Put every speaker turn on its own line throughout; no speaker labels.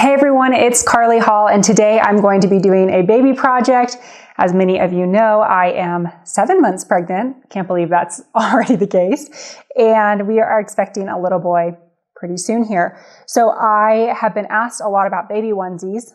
Hey everyone, it's Carly Hall, and today I'm going to be doing a baby project. As many of you know, I am 7 months pregnant. Can't believe that's already the case. And we are expecting a little boy pretty soon here. So I have been asked a lot about baby onesies.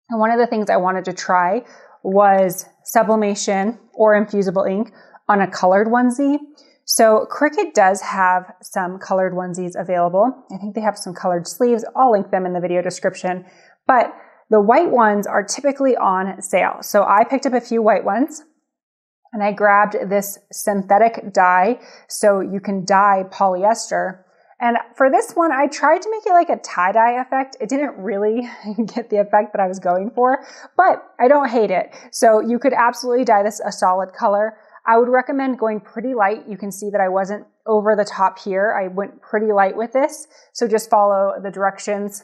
And one of the things I wanted to try was sublimation or infusible ink on a colored onesie. So Cricut does have some colored onesies available. I think they have some colored sleeves. I'll link them in the video description. But the white ones are typically on sale. So I picked up a few white ones and I grabbed this synthetic dye. So you can dye polyester. And for this one, I tried to make it like a tie-dye effect. It didn't really get the effect that I was going for, but I don't hate it. So you could absolutely dye this a solid color. I would recommend going pretty light. You can see that I wasn't over the top here. I went pretty light with this. So just follow the directions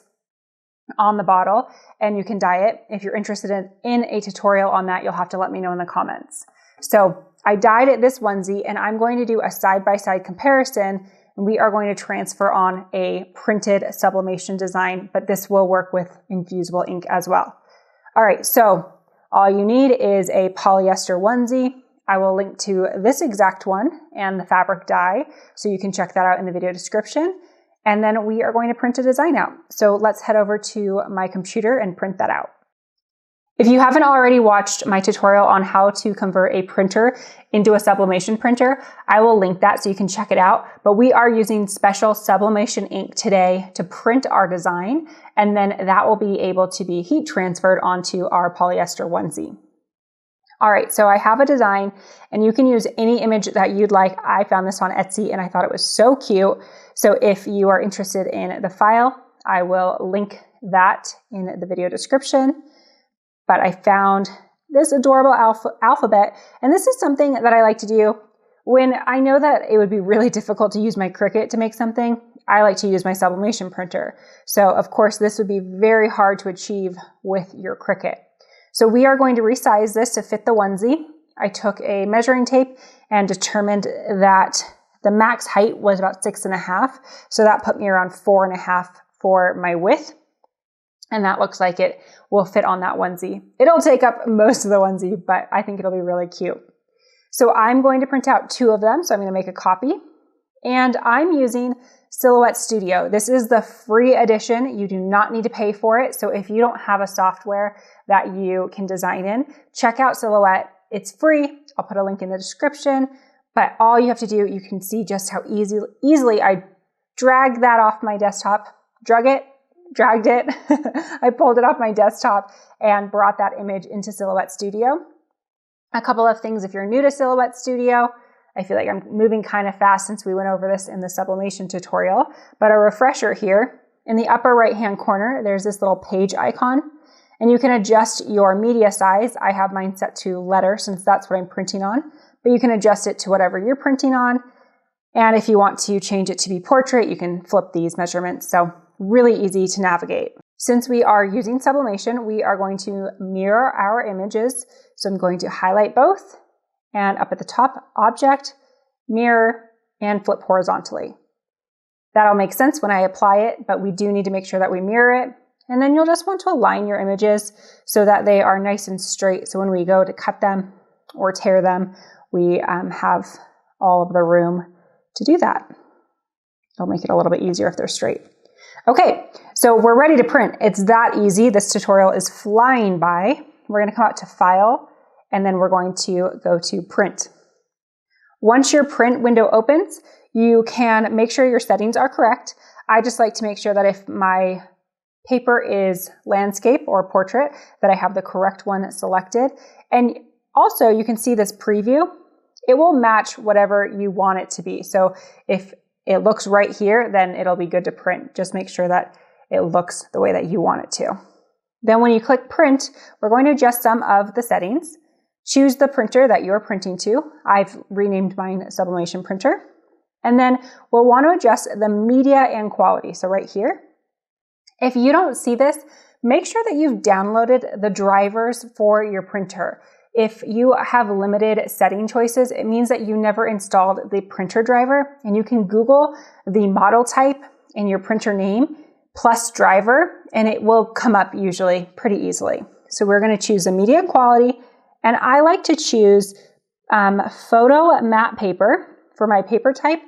on the bottle and you can dye it. If you're interested in a tutorial on that, you'll have to let me know in the comments. So I dyed this onesie and I'm going to do a side-by-side comparison, and we are going to transfer on a printed sublimation design, but this will work with infusible ink as well. All right, so all you need is a polyester onesie. I will link to this exact one and the fabric dye, so you can check that out in the video description. And then we are going to print a design out. So let's head over to my computer and print that out. If you haven't already watched my tutorial on how to convert a printer into a sublimation printer, I will link that so you can check it out. But we are using special sublimation ink today to print our design, and then that will be able to be heat transferred onto our polyester onesie. All right, so I have a design and you can use any image that you'd like. I found this on Etsy and I thought it was so cute. So if you are interested in the file, I will link that in the video description. But I found this adorable alphabet, and this is something that I like to do when I know that it would be really difficult to use my Cricut to make something. I like to use my sublimation printer. So of course this would be very hard to achieve with your Cricut. So we are going to resize this to fit the onesie. I took a measuring tape and determined that the max height was about 6.5. So that put me around 4.5 for my width. And that looks like it will fit on that onesie. It'll take up most of the onesie, but I think it'll be really cute. So I'm going to print out 2 of them. So I'm going to make a copy. And I'm using Silhouette Studio. This is the free edition. You do not need to pay for it. So if you don't have a software that you can design in, check out Silhouette. It's free. I'll put a link in the description. But all you have to do, you can see just how easily I dragged that off my desktop, dragged it. I pulled it off my desktop and brought that image into Silhouette Studio. A couple of things if you're new to Silhouette Studio. I feel like I'm moving kind of fast since we went over this in the sublimation tutorial, but a refresher here. In the upper right-hand corner, there's this little page icon, and you can adjust your media size. I have mine set to letter since that's what I'm printing on, but you can adjust it to whatever you're printing on. And if you want to change it to be portrait, you can flip these measurements. So really easy to navigate. Since we are using sublimation, we are going to mirror our images. So I'm going to highlight both, and up at the top, object, mirror, and flip horizontally. That'll make sense when I apply it, but we do need to make sure that we mirror it. And then you'll just want to align your images so that they are nice and straight. So when we go to cut them or tear them, we have all of the room to do that. It'll make it a little bit easier if they're straight. Okay, so we're ready to print. It's that easy. This tutorial is flying by. We're going to come out to File, and then we're going to go to Print. Once your print window opens, you can make sure your settings are correct. I just like to make sure that if my paper is landscape or portrait, that I have the correct one selected. And also you can see this preview. It will match whatever you want it to be. So if it looks right here, then it'll be good to print. Just make sure that it looks the way that you want it to. Then when you click print, we're going to adjust some of the settings. Choose the printer that you're printing to. I've renamed mine Sublimation Printer. And then we'll want to adjust the media and quality. So right here, if you don't see this, make sure that you've downloaded the drivers for your printer. If you have limited setting choices, it means that you never installed the printer driver, and you can Google the model type and your printer name. plus driver, and it will come up usually pretty easily. So we're going to choose a medium quality, and I like to choose photo matte paper for my paper type.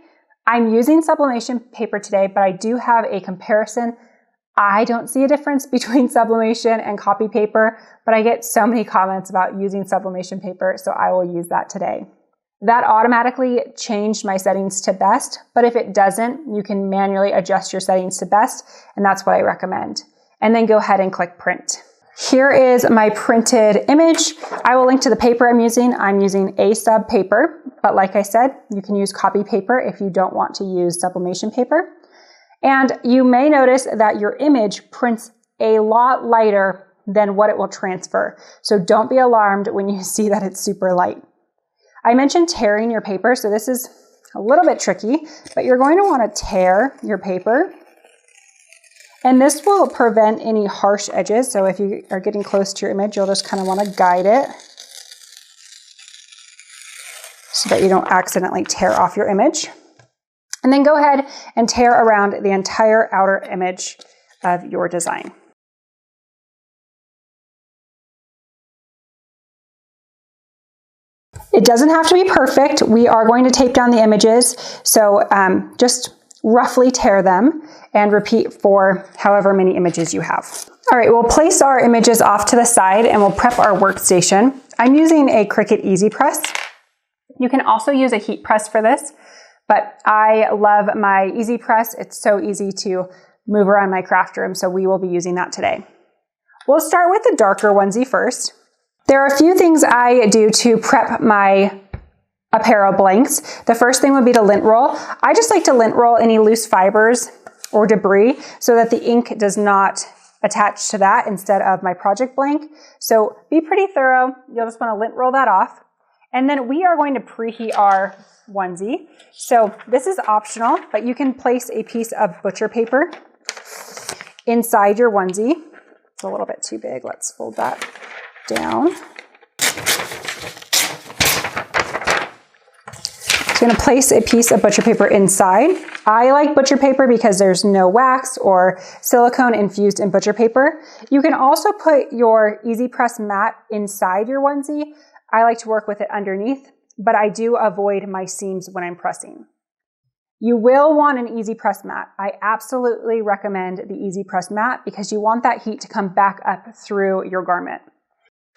I'm using sublimation paper today, but I do have a comparison. I don't see a difference between sublimation and copy paper, but I get so many comments about using sublimation paper, so I will use that today. That automatically changed my settings to best, but if it doesn't, you can manually adjust your settings to best, and that's what I recommend. And then go ahead and click print. Here is my printed image. I will link to the paper I'm using. I'm using A-sub paper, but like I said, you can use copy paper if you don't want to use sublimation paper. And you may notice that your image prints a lot lighter than what it will transfer. So don't be alarmed when you see that it's super light. I mentioned tearing your paper, so this is a little bit tricky, but you're going to want to tear your paper. And this will prevent any harsh edges. So if you are getting close to your image, you'll just kind of want to guide it so that you don't accidentally tear off your image. And then go ahead and tear around the entire outer image of your design. It doesn't have to be perfect. We are going to tape down the images, so just roughly tear them and repeat for however many images you have. All right, we'll place our images off to the side and we'll prep our workstation. I'm using a Cricut Easy Press. You can also use a heat press for this, but I love my Easy Press. It's so easy to move around my craft room, so we will be using that today. We'll start with the darker onesie first. There are a few things I do to prep my apparel blanks. The first thing would be to lint roll. I just like to lint roll any loose fibers or debris so that the ink does not attach to that instead of my project blank. So be pretty thorough. You'll just want to lint roll that off. And then we are going to preheat our onesie. So this is optional, but you can place a piece of butcher paper inside your onesie. It's a little bit too big. Let's fold that down. So I'm going to place a piece of butcher paper inside. I like butcher paper because there's no wax or silicone infused in butcher paper. You can also put your Easy Press mat inside your onesie. I like to work with it underneath, but I do avoid my seams when I'm pressing. You will want an Easy Press mat. I absolutely recommend the Easy Press mat because you want that heat to come back up through your garment.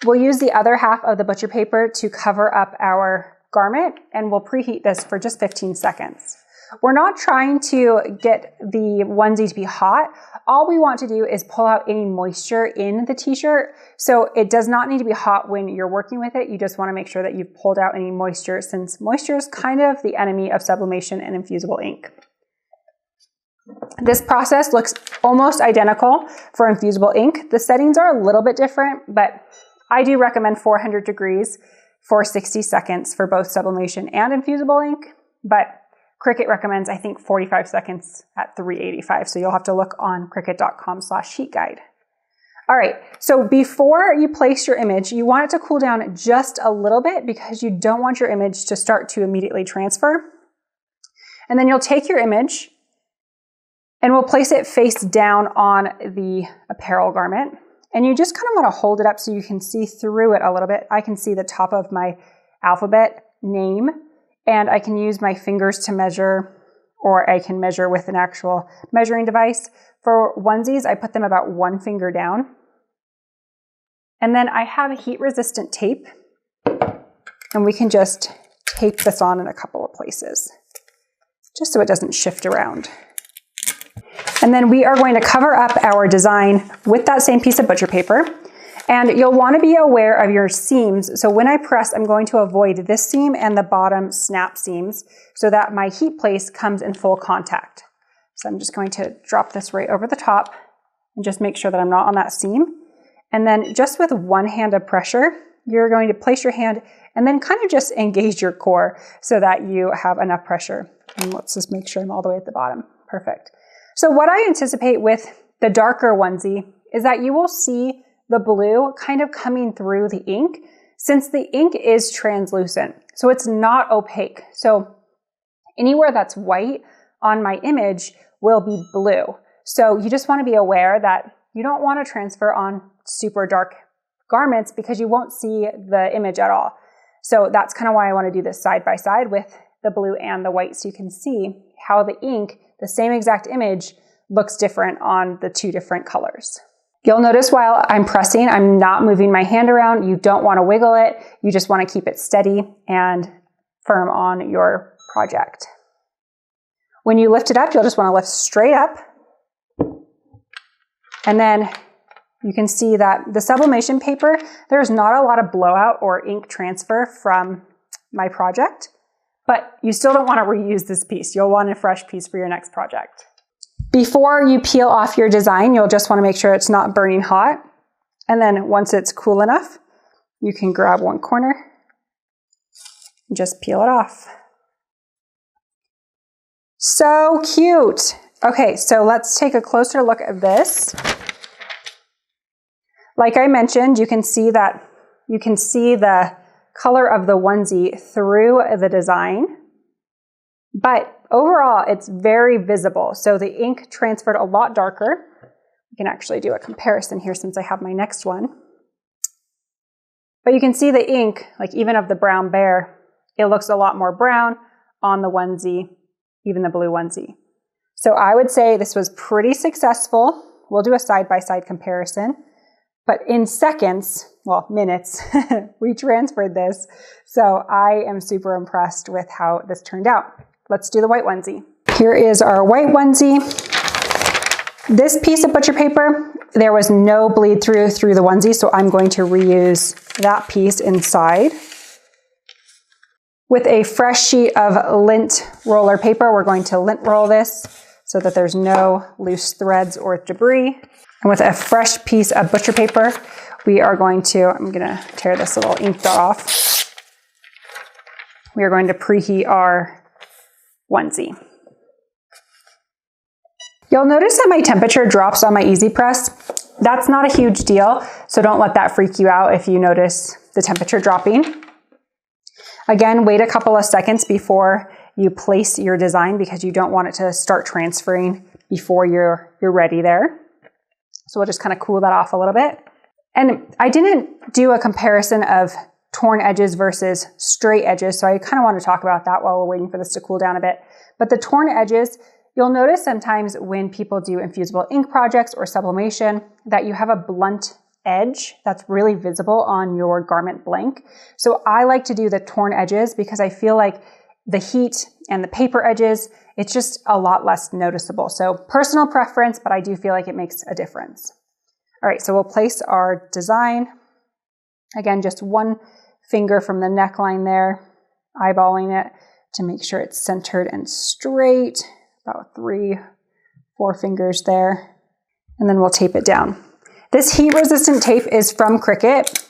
We'll use the other half of the butcher paper to cover up our garment, and we'll preheat this for just 15 seconds. We're not trying to get the onesie to be hot. All we want to do is pull out any moisture in the t-shirt. So it does not need to be hot when you're working with it. You just want to make sure that you've pulled out any moisture, since moisture is kind of the enemy of sublimation and infusible ink. This process looks almost identical for infusible ink. The settings are a little bit different, but I do recommend 400 degrees for 60 seconds for both sublimation and infusible ink, but Cricut recommends, I think, 45 seconds at 385, so you'll have to look on cricut.com/heat guide. All right, so before you place your image, you want it to cool down just a little bit because you don't want your image to start to immediately transfer. And then you'll take your image and we'll place it face down on the apparel garment. And you just kind of want to hold it up so you can see through it a little bit. I can see the top of my alphabet name, and I can use my fingers to measure, or I can measure with an actual measuring device. For onesies, I put them about 1 finger down. And then I have heat-resistant tape, and we can just tape this on in a couple of places, just so it doesn't shift around. And then we are going to cover up our design with that same piece of butcher paper. And you'll want to be aware of your seams. So when I press, I'm going to avoid this seam and the bottom snap seams so that my heat place comes in full contact. So I'm just going to drop this right over the top and just make sure that I'm not on that seam. And then just with one hand of pressure, you're going to place your hand and then kind of just engage your core so that you have enough pressure. And let's just make sure I'm all the way at the bottom. Perfect. So what I anticipate with the darker onesie is that you will see the blue kind of coming through the ink, since the ink is translucent, so it's not opaque. So anywhere that's white on my image will be blue. So you just want to be aware that you don't want to transfer on super dark garments because you won't see the image at all. So that's kind of why I want to do this side by side with the blue and the white, so you can see how the ink, the same exact image, looks different on the two different colors. You'll notice while I'm pressing, I'm not moving my hand around. You don't want to wiggle it. You just want to keep it steady and firm on your project. When you lift it up, you'll just want to lift straight up. And then you can see that the sublimation paper, there's not a lot of blowout or ink transfer from my project, but you still don't want to reuse this piece. You'll want a fresh piece for your next project. Before you peel off your design, you'll just want to make sure it's not burning hot. And then once it's cool enough, you can grab one corner and just peel it off. So cute. Okay, so let's take a closer look at this. Like I mentioned, you can see the color of the onesie through the design, but overall it's very visible. So the ink transferred a lot darker. We can actually do a comparison here since I have my next one. But you can see the ink, like even of the brown bear, it looks a lot more brown on the onesie, even the blue onesie. So I would say this was pretty successful. We'll do a side-by-side comparison. But in seconds, well, minutes, we transferred this. So I am super impressed with how this turned out. Let's do the white onesie. Here is our white onesie. This piece of butcher paper, there was no bleed through the onesie, so I'm going to reuse that piece inside. With a fresh sheet of lint roller paper, we're going to lint roll this so that there's no loose threads or debris. And with a fresh piece of butcher paper, we are going to, I'm going to tear this little ink dot off. We are going to preheat our onesie. You'll notice that my temperature drops on my Easy Press. That's not a huge deal, so don't let that freak you out if you notice the temperature dropping. Again, wait a couple of seconds before you place your design because you don't want it to start transferring before you're ready there. So we'll just kind of cool that off a little bit. And I didn't do a comparison of torn edges versus straight edges, so I kind of want to talk about that while we're waiting for this to cool down a bit. But the torn edges, you'll notice sometimes when people do infusible ink projects or sublimation that you have a blunt edge that's really visible on your garment blank. So I like to do the torn edges because I feel like the heat and the paper edges, it's just a lot less noticeable. So personal preference, but I do feel like it makes a difference. All right, so we'll place our design. Again, just one finger from the neckline there, eyeballing it to make sure it's centered and straight. About 3-4 fingers there. And then we'll tape it down. This heat-resistant tape is from Cricut,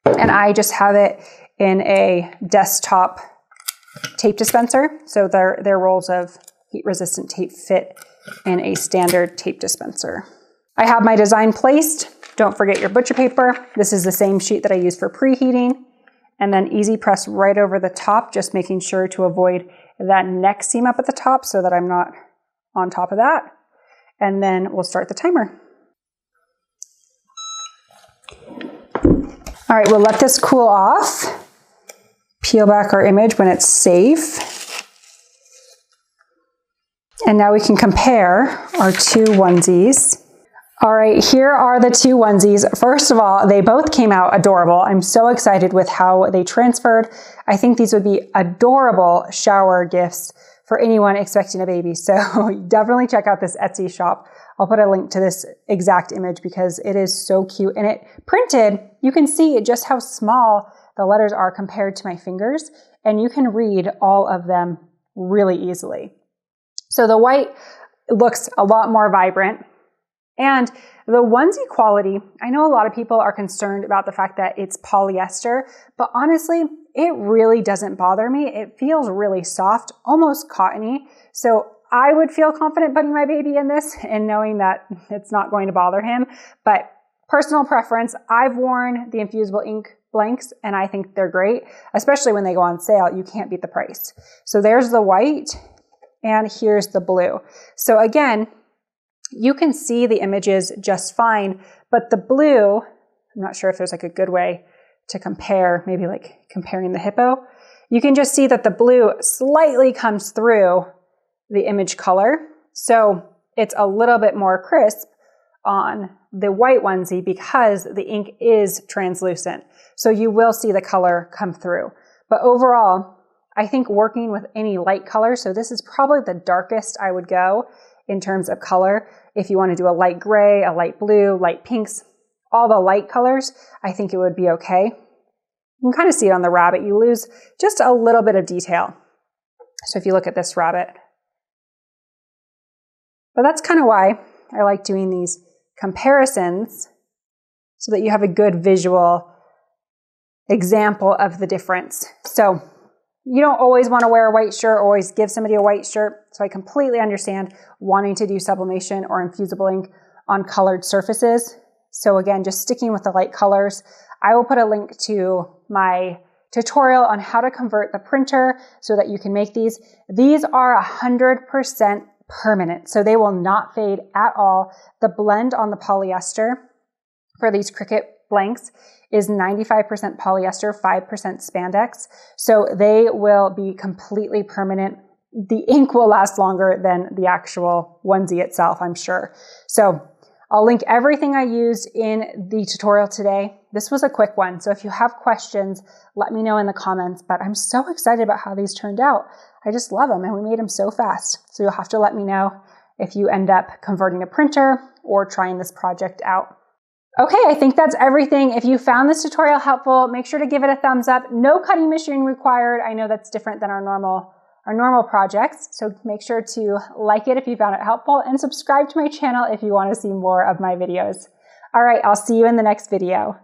and I just have it in a desktop tape dispenser. So their rolls of heat-resistant tape fit in a standard tape dispenser. I have my design placed. Don't forget your butcher paper. This is the same sheet that I use for preheating. And then easy press right over the top, just making sure to avoid that neck seam up at the top so that I'm not on top of that. And then we'll start the timer. All right, we'll let this cool off. Peel back our image when it's safe. And now we can compare our two onesies. All right, here are the two onesies. First of all, they both came out adorable. I'm so excited with how they transferred. I think these would be adorable shower gifts for anyone expecting a baby. So definitely check out this Etsy shop. I'll put a link to this exact image because it is so cute. And it printed, you can see just how small the letters are compared to my fingers, and you can read all of them really easily. So the white looks a lot more vibrant. And the onesie quality, I know a lot of people are concerned about the fact that it's polyester, but honestly, it really doesn't bother me. It feels really soft, almost cottony. So I would feel confident putting my baby in this and knowing that it's not going to bother him. But personal preference, I've worn the infusible ink blanks and I think they're great, especially when they go on sale. You can't beat the price. So there's the white and here's the blue. So again, you can see the images just fine, but the blue, I'm not sure if there's like a good way to compare, maybe like comparing the hippo. You can just see that the blue slightly comes through the image color. So it's a little bit more crisp on the white onesie because the ink is translucent. So you will see the color come through. But overall, I think working with any light color, so this is probably the darkest I would go in terms of color. If you want to do a light gray, a light blue, light pinks, all the light colors, I think it would be okay. You can kind of see it on the rabbit. You lose just a little bit of detail. So if you look at this rabbit. But that's kind of why I like doing these comparisons so that you have a good visual example of the difference. So you don't always want to wear a white shirt or always give somebody a white shirt. So I completely understand wanting to do sublimation or infusible ink on colored surfaces. So again, just sticking with the light colors. I will put a link to my tutorial on how to convert the printer so that you can make these. These are 100% permanent, so they will not fade at all. The blend on the polyester for these Cricut blanks is 95% polyester, 5% spandex. So they will be completely permanent. The ink will last longer than the actual onesie itself, I'm sure. So I'll link everything I used in the tutorial today. This was a quick one, so if you have questions, let me know in the comments, but I'm so excited about how these turned out. I just love them, and we made them so fast. So you'll have to let me know if you end up converting a printer or trying this project out. Okay, I think that's everything. If you found this tutorial helpful, make sure to give it a thumbs up. No cutting machine required. I know that's different than our normal projects. So make sure to like it if you found it helpful and subscribe to my channel if you want to see more of my videos. All right, I'll see you in the next video.